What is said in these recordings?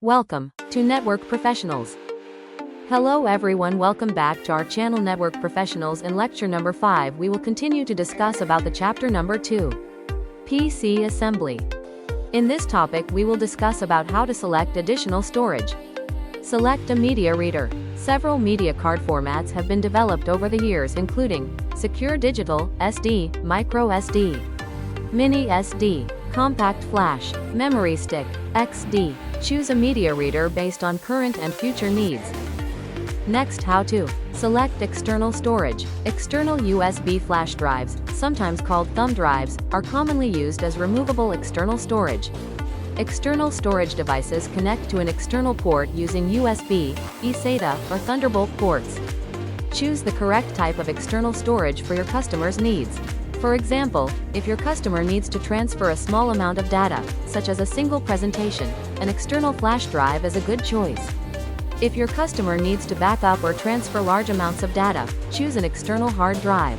Welcome to Network Professionals. Hello everyone, welcome back to our channel Network Professionals. In lecture number 5 we will continue to discuss about the chapter number 2, PC Assembly. In this topic we will discuss about how to select additional storage. Select a media reader. Several media card formats have been developed over the years, including Secure Digital, SD, Micro SD, Mini SD, Compact Flash, Memory Stick, XD. Choose a media reader based on current and future needs. Next, how to select external storage. External USB flash drives, sometimes called thumb drives, are commonly used as removable external storage. External storage devices connect to an external port using USB, eSATA, or Thunderbolt ports. Choose the correct type of external storage for your customer's needs. For example, if your customer needs to transfer a small amount of data, such as a single presentation, an external flash drive is a good choice. If your customer needs to back up or transfer large amounts of data, choose an external hard drive.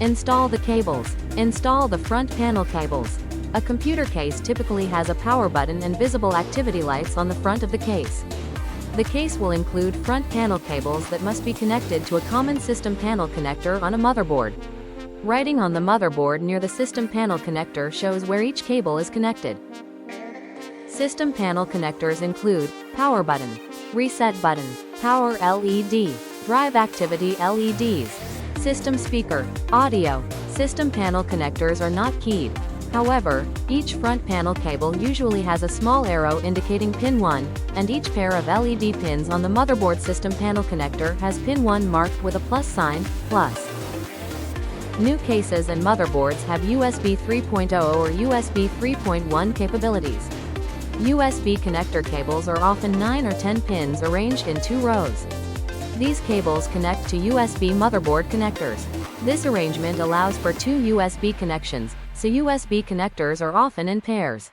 Install the cables. Install the front panel cables. A computer case typically has a power button and visible activity lights on the front of the case. The case will include front panel cables that must be connected to a common system panel connector on a motherboard. Writing on the motherboard near the system panel connector shows where each cable is connected. System panel connectors include power button, reset button, power LED, drive activity LEDs, system speaker, audio. System panel connectors are not keyed. However, each front panel cable usually has a small arrow indicating pin 1, and each pair of LED pins on the motherboard system panel connector has pin 1 marked with a plus sign, plus. New cases and motherboards have USB 3.0 or USB 3.1 capabilities. USB connector cables are often 9 or 10 pins arranged in 2 rows. These cables connect to USB motherboard connectors. This arrangement allows for 2 USB connections, so USB connectors are often in pairs.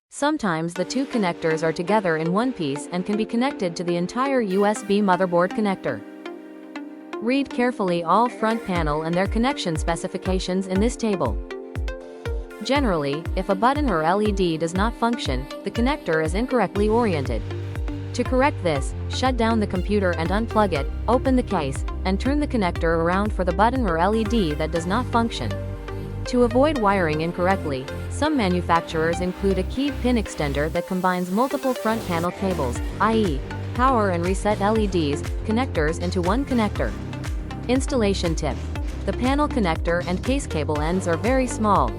Sometimes the 2 connectors are together in one piece and can be connected to the entire USB motherboard connector. Read carefully all front panel and their connection specifications in this table. Generally, if a button or LED does not function, the connector is incorrectly oriented. To correct this, shut down the computer and unplug it, open the case, and turn the connector around for the button or LED that does not function. To avoid wiring incorrectly, some manufacturers include a keyed pin extender that combines multiple front panel cables, i.e., power and reset LEDs, connectors into one connector. Installation tip. The panel connector and case cable ends are very small.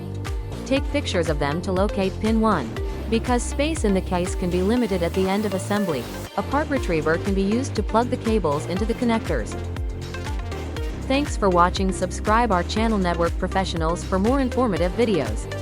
Take pictures of them to locate pin 1. Because space in the case can be limited at the end of assembly, a part retriever can be used to plug the cables into the connectors. Thanks for watching. Subscribe our channel Network Professionals for more informative videos.